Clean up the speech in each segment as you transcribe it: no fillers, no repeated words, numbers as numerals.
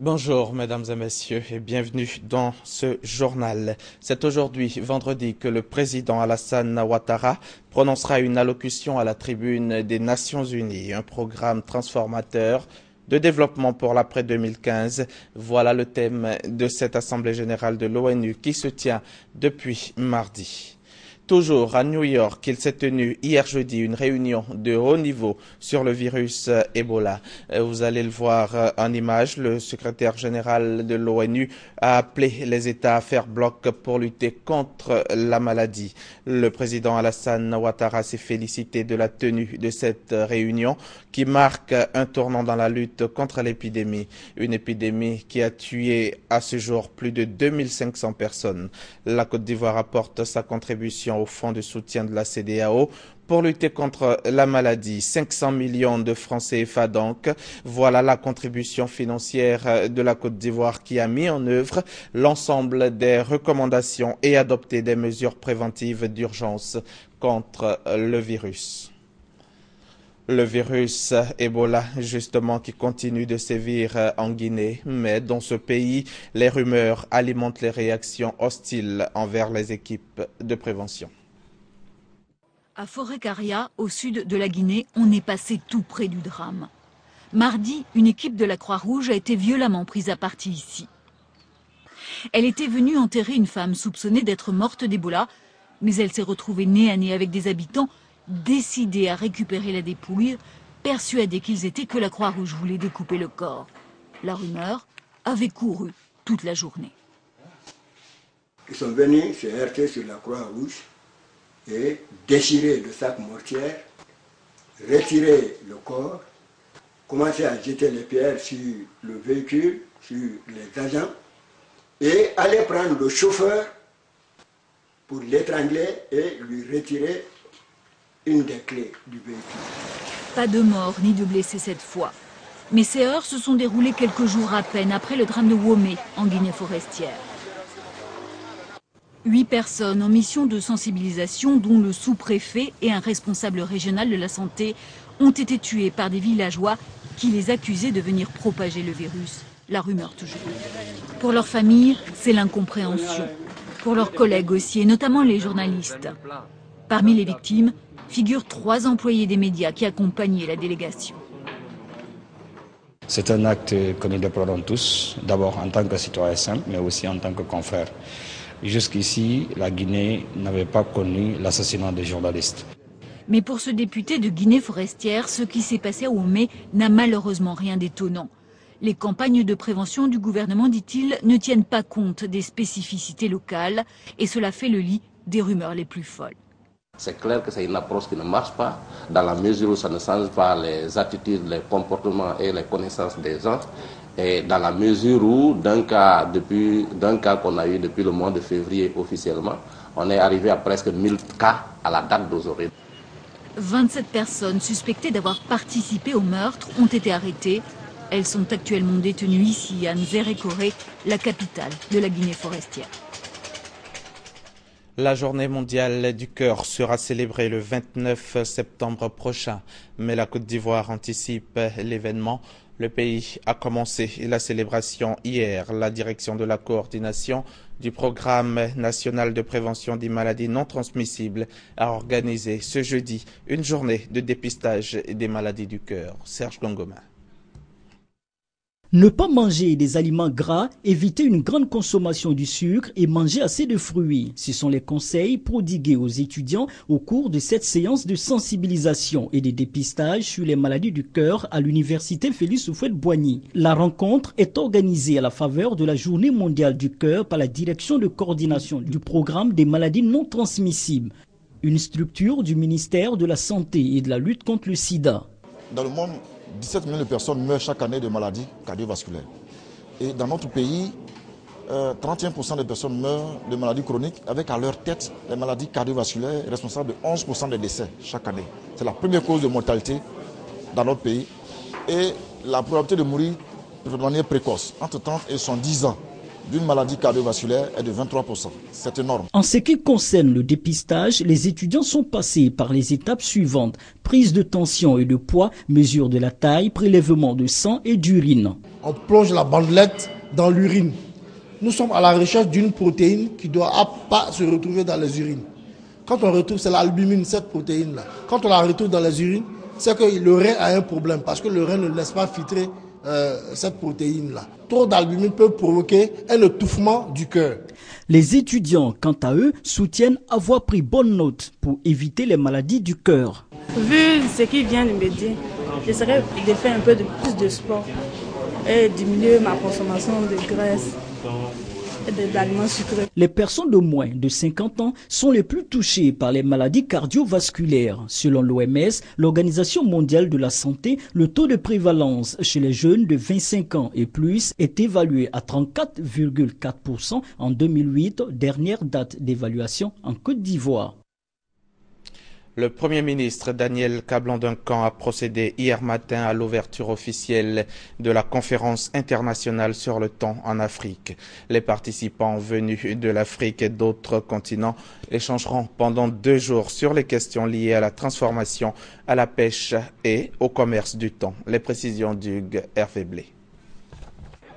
Bonjour mesdames et messieurs et bienvenue dans ce journal. C'est aujourd'hui, vendredi, que le président Alassane Ouattara prononcera une allocution à la tribune des Nations Unies, un programme transformateur de développement pour l'après 2015. Voilà le thème de cette Assemblée générale de l'ONU qui se tient depuis mardi. Toujours à New York, il s'est tenu hier jeudi une réunion de haut niveau sur le virus Ebola. Vous allez le voir en image. Le secrétaire général de l'ONU a appelé les États à faire bloc pour lutter contre la maladie. Le président Alassane Ouattara s'est félicité de la tenue de cette réunion qui marque un tournant dans la lutte contre l'épidémie. Une épidémie qui a tué à ce jour plus de 2500 personnes. La Côte d'Ivoire apporte sa contribution au fonds de soutien de la CEDEAO pour lutter contre la maladie. 500 millions de francs CFA donc. Voilà la contribution financière de la Côte d'Ivoire qui a mis en œuvre l'ensemble des recommandations et adopté des mesures préventives d'urgence contre le virus. Le virus Ebola, justement, qui continue de sévir en Guinée, mais dans ce pays, les rumeurs alimentent les réactions hostiles envers les équipes de prévention. À Forêt-Caria, au sud de la Guinée, on est passé tout près du drame. Mardi, une équipe de la Croix-Rouge a été violemment prise à partie ici. Elle était venue enterrer une femme soupçonnée d'être morte d'Ebola, mais elle s'est retrouvée nez à nez avec des habitants décidés à récupérer la dépouille, persuadés qu'ils étaient que la Croix-Rouge voulait découper le corps. La rumeur avait couru toute la journée. Ils sont venus se heurter sur la Croix-Rouge et déchirer le sac mortière, retirer le corps, commencer à jeter les pierres sur le véhicule, sur les agents, et aller prendre le chauffeur pour l'étrangler et lui retirer une des clés du véhicule. Pas de morts ni de blessés cette fois. Mais ces heurts se sont déroulés quelques jours à peine après le drame de Womé, en Guinée forestière. 8 personnes en mission de sensibilisation, dont le sous-préfet et un responsable régional de la santé, ont été tués par des villageois qui les accusaient de venir propager le virus. La rumeur toujours. Pour leur famille, c'est l'incompréhension. Pour leurs collègues aussi, et notamment les journalistes. Parmi les victimes figurent 3 employés des médias qui accompagnaient la délégation. C'est un acte que nous déplorons tous, d'abord en tant que citoyen simple, mais aussi en tant que confrère. Jusqu'ici, la Guinée n'avait pas connu l'assassinat des journalistes. Mais pour ce député de Guinée forestière, ce qui s'est passé à Womé n'a malheureusement rien d'étonnant. Les campagnes de prévention du gouvernement, dit-il, ne tiennent pas compte des spécificités locales et cela fait le lit des rumeurs les plus folles. C'est clair que c'est une approche qui ne marche pas, dans la mesure où ça ne change pas les attitudes, les comportements et les connaissances des gens. Et dans la mesure où, d'un cas qu'on a eu depuis le mois de février officiellement, on est arrivé à presque 1000 cas à la date d'aujourd'hui. 27 personnes suspectées d'avoir participé au meurtre ont été arrêtées. Elles sont actuellement détenues ici à Nzérékoré, la capitale de la Guinée forestière. La journée mondiale du cœur sera célébrée le 29 septembre prochain, mais la Côte d'Ivoire anticipe l'événement. Le pays a commencé la célébration hier. La direction de la coordination du programme national de prévention des maladies non transmissibles a organisé ce jeudi une journée de dépistage des maladies du cœur. Serge Gongoma. Ne pas manger des aliments gras, éviter une grande consommation du sucre et manger assez de fruits. Ce sont les conseils prodigués aux étudiants au cours de cette séance de sensibilisation et de dépistage sur les maladies du cœur à l'université Félix Houphouët-Boigny. La rencontre est organisée à la faveur de la Journée mondiale du cœur par la direction de coordination du programme des maladies non transmissibles, une structure du ministère de la Santé et de la lutte contre le sida. Dans le monde, 17 millions de personnes meurent chaque année de maladies cardiovasculaires. Et dans notre pays, 31% des personnes meurent de maladies chroniques, avec à leur tête les maladies cardiovasculaires responsables de 11% des décès chaque année. C'est la première cause de mortalité dans notre pays. Et la probabilité de mourir de manière précoce, entre 30 et 110 ans. d'une maladie cardiovasculaire est de 23%. C'est énorme. En ce qui concerne le dépistage, les étudiants sont passés par les étapes suivantes. Prise de tension et de poids, mesure de la taille, prélèvement de sang et d'urine. On plonge la bandelette dans l'urine. Nous sommes à la recherche d'une protéine qui ne doit pas se retrouver dans les urines. Quand on retrouve, c'est l'albumine, cette protéine-là. Quand on la retrouve dans les urines, c'est que le rein a un problème parce que le rein ne laisse pas filtrer cette protéine-là. Trop d'albumine peut provoquer un étouffement du cœur. Les étudiants, quant à eux, soutiennent avoir pris bonne note pour éviter les maladies du cœur. Vu ce qu'il vient de me dire, j'essaierai de faire un peu plus de sport et diminuer ma consommation de graisse et d'aliments sucrés. Les personnes de moins de 50 ans sont les plus touchées par les maladies cardiovasculaires. Selon l'OMS, l'Organisation mondiale de la santé, le taux de prévalence chez les jeunes de 25 ans et plus est évalué à 34,4% en 2008, dernière date d'évaluation en Côte d'Ivoire. Le Premier ministre Daniel Kablan-Duncan a procédé hier matin à l'ouverture officielle de la conférence internationale sur le thon en Afrique. Les participants venus de l'Afrique et d'autres continents échangeront pendant 2 jours sur les questions liées à la transformation, à la pêche et au commerce du thon. Les précisions d'Hugues Hervé Blé.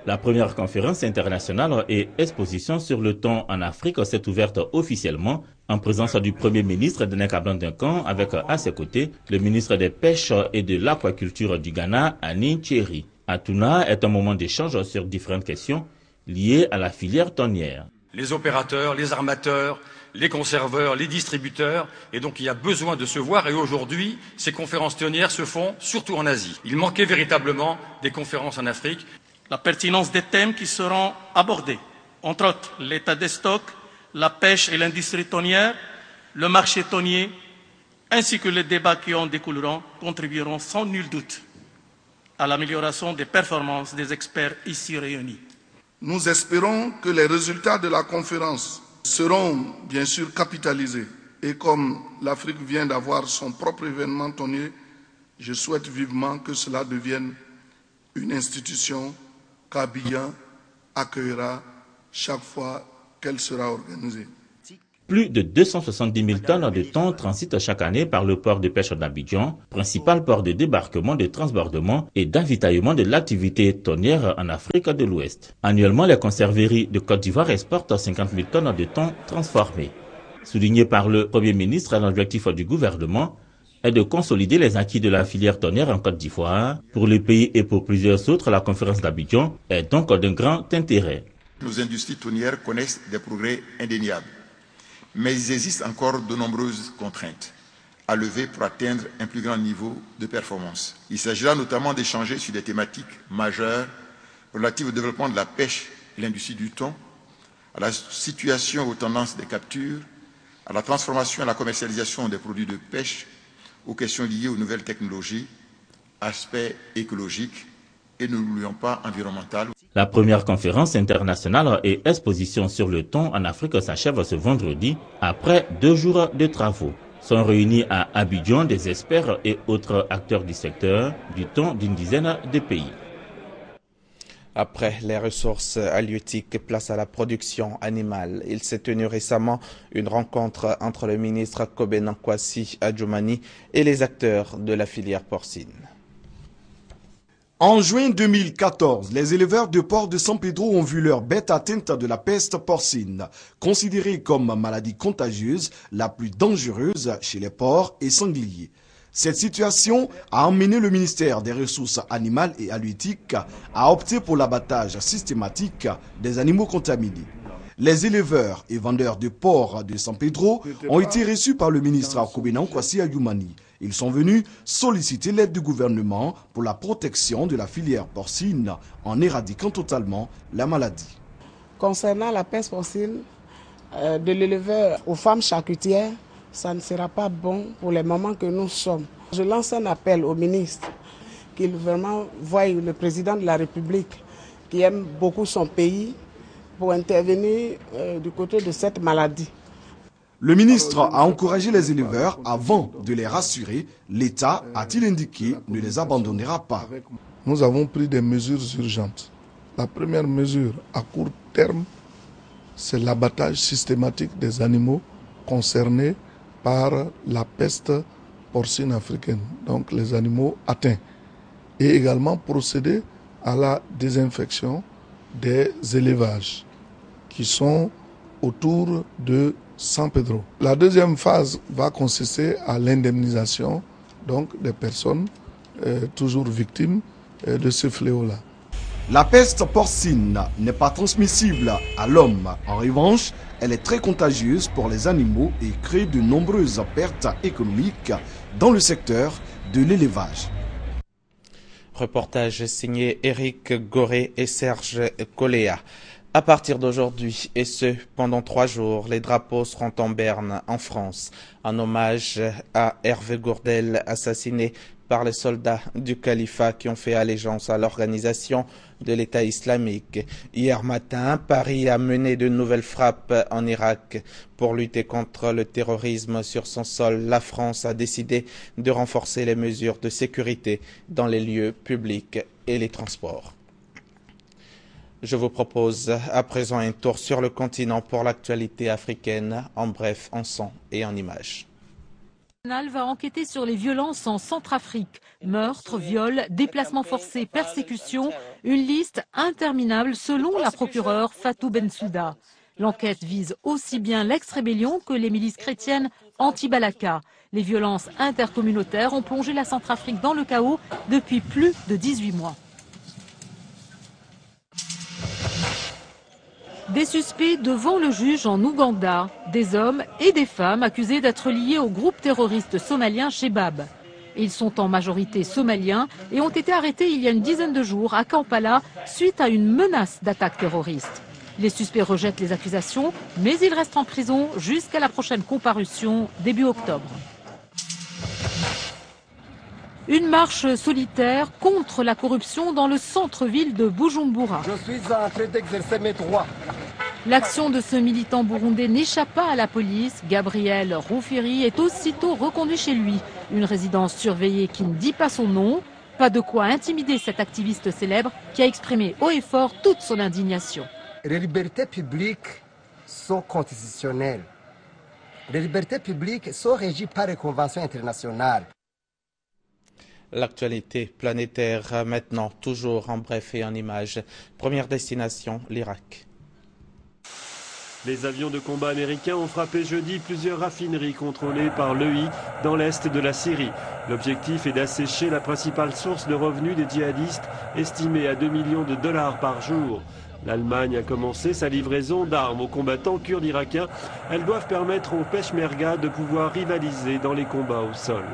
La première conférence internationale et exposition sur le thon en Afrique s'est ouverte officiellement en présence du Premier ministre Daniel Kablan-Duncan avec à ses côtés le ministre des Pêches et de l'Aquaculture du Ghana, Annie Thierry. Atuna est un moment d'échange sur différentes questions liées à la filière thonière. Les opérateurs, les armateurs, les conserveurs, les distributeurs, et donc il y a besoin de se voir, et aujourd'hui, ces conférences thonières se font surtout en Asie. Il manquait véritablement des conférences en Afrique. La pertinence des thèmes qui seront abordés, entre autres l'état des stocks, la pêche et l'industrie thonière, le marché thonier, ainsi que les débats qui en découleront, contribueront sans nul doute à l'amélioration des performances des experts ici réunis. Nous espérons que les résultats de la conférence seront bien sûr capitalisés. Et comme l'Afrique vient d'avoir son propre événement thonier, je souhaite vivement que cela devienne une institution qu'Abidjan accueillera chaque fois qu'elle sera organisée. Plus de 270 000 tonnes de thon transitent chaque année par le port de pêche d'Abidjan, principal port de débarquement, de transbordement et d'avitaillement de l'activité thonière en Afrique de l'Ouest. Annuellement, les conserveries de Côte d'Ivoire exportent 50 000 tonnes de thon transformés. Souligné par le Premier ministre, l'objectif du gouvernement est de consolider les acquis de la filière thonière en Côte d'Ivoire. Pour le pays et pour plusieurs autres, la conférence d'Abidjan est donc d'un grand intérêt. Nos industries thonières connaissent des progrès indéniables, mais il existe encore de nombreuses contraintes à lever pour atteindre un plus grand niveau de performance. Il s'agira notamment d'échanger sur des thématiques majeures relatives au développement de la pêche et l'industrie du thon, à la situation aux tendances des captures, à la transformation et à la commercialisation des produits de pêche, aux questions liées aux nouvelles technologies, aspects écologiques et, ne l'oublions pas, environnemental. La première conférence internationale et exposition sur le thon en Afrique s'achève ce vendredi après 2 jours de travaux. Sont réunis à Abidjan des experts et autres acteurs du secteur du thon d'une dizaine de pays. Après les ressources halieutiques, place à la production animale. Il s'est tenu récemment une rencontre entre le ministre Kobena Kwasi Adjoumani et les acteurs de la filière porcine. En juin 2014, les éleveurs de porcs de San Pedro ont vu leurs bêtes atteintes de la peste porcine, considérée comme maladie contagieuse la plus dangereuse chez les porcs et sangliers. Cette situation a emmené le ministère des Ressources animales et halieutiques à opter pour l'abattage systématique des animaux contaminés. Les éleveurs et vendeurs de porcs de San Pedro ont été reçus par le ministre Kobena Kwasi Adjoumani. Ils sont venus solliciter l'aide du gouvernement pour la protection de la filière porcine en éradiquant totalement la maladie. Concernant la peste porcine, de l'éleveur aux femmes charcutières, ça ne sera pas bon pour les moments que nous sommes. Je lance un appel au ministre qu'il vraiment voie le président de la République qui aime beaucoup son pays pour intervenir du côté de cette maladie. Le ministre a encouragé les éleveurs avant de les rassurer. L'État, a-t-il indiqué, ne les abandonnera pas. Nous avons pris des mesures urgentes La première mesure à court terme, c'est l'abattage systématique des animaux concernés par la peste porcine africaine, donc les animaux atteints, et également procéder à la désinfection des élevages qui sont autour de San Pedro. La deuxième phase va consister à l'indemnisation donc des personnes toujours victimes de ce fléau-là. La peste porcine n'est pas transmissible à l'homme. En revanche, elle est très contagieuse pour les animaux et crée de nombreuses pertes économiques dans le secteur de l'élevage. Reportage signé Éric Goré et Serge Coléa. À partir d'aujourd'hui, et ce, pendant 3 jours, les drapeaux seront en berne, en France, en hommage à Hervé Gourdel, assassiné par les soldats du califat qui ont fait allégeance à l'organisation de l'État islamique. Hier matin, Paris a mené de nouvelles frappes en Irak. Pour lutter contre le terrorisme sur son sol, la France a décidé de renforcer les mesures de sécurité dans les lieux publics et les transports. Je vous propose à présent un tour sur le continent pour l'actualité africaine, en bref, en son et en images. Va enquêter sur les violences en Centrafrique. Meurtres, viols, déplacements forcés, persécutions, une liste interminable selon la procureure Fatou Bensouda. L'enquête vise aussi bien l'ex-rébellion que les milices chrétiennes anti-Balaka. Les violences intercommunautaires ont plongé la Centrafrique dans le chaos depuis plus de 18 mois. Des suspects devant le juge en Ouganda, des hommes et des femmes accusés d'être liés au groupe terroriste somalien Shebab. Ils sont en majorité somaliens et ont été arrêtés il y a une dizaine de jours à Kampala suite à une menace d'attaque terroriste. Les suspects rejettent les accusations, mais ils restent en prison jusqu'à la prochaine comparution début octobre. Une marche solitaire contre la corruption dans le centre-ville de Bujumbura. Je suis en train d'exercer mes droits. L'action de ce militant burundais n'échappe pas à la police. Gabriel Rufiri est aussitôt reconduit chez lui. Une résidence surveillée qui ne dit pas son nom. Pas de quoi intimider cet activiste célèbre qui a exprimé haut et fort toute son indignation. Les libertés publiques sont constitutionnelles. Les libertés publiques sont régies par les conventions internationales. L'actualité planétaire maintenant, toujours en bref et en images. Première destination, l'Irak. Les avions de combat américains ont frappé jeudi plusieurs raffineries contrôlées par l'EI dans l'est de la Syrie. L'objectif est d'assécher la principale source de revenus des djihadistes, estimée à 2 millions de dollars par jour. L'Allemagne a commencé sa livraison d'armes aux combattants kurdes irakiens. Elles doivent permettre aux Peshmerga de pouvoir rivaliser dans les combats au sol.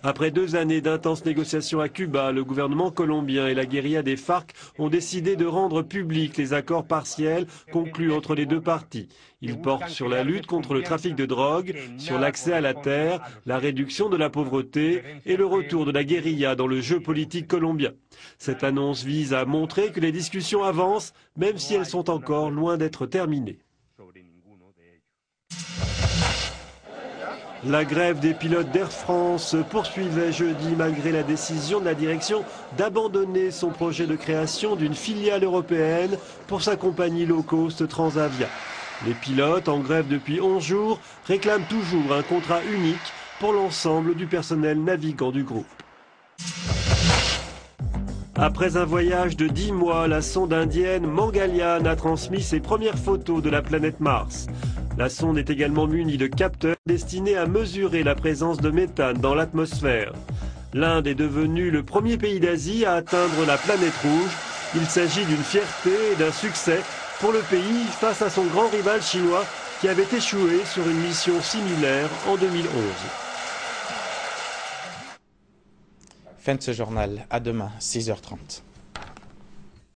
Après 2 années d'intenses négociations à Cuba, le gouvernement colombien et la guérilla des FARC ont décidé de rendre publics les accords partiels conclus entre les deux parties. Ils portent sur la lutte contre le trafic de drogue, sur l'accès à la terre, la réduction de la pauvreté et le retour de la guérilla dans le jeu politique colombien. Cette annonce vise à montrer que les discussions avancent, même si elles sont encore loin d'être terminées. La grève des pilotes d'Air France se poursuivait jeudi malgré la décision de la direction d'abandonner son projet de création d'une filiale européenne pour sa compagnie low cost Transavia. Les pilotes, en grève depuis 11 jours, réclament toujours un contrat unique pour l'ensemble du personnel navigant du groupe. Après un voyage de 10 mois, la sonde indienne Mangalyaan a transmis ses premières photos de la planète Mars. La sonde est également munie de capteurs destinés à mesurer la présence de méthane dans l'atmosphère. L'Inde est devenue le premier pays d'Asie à atteindre la planète rouge. Il s'agit d'une fierté et d'un succès pour le pays face à son grand rival chinois qui avait échoué sur une mission similaire en 2011. Fin de ce journal. À demain, 6h30.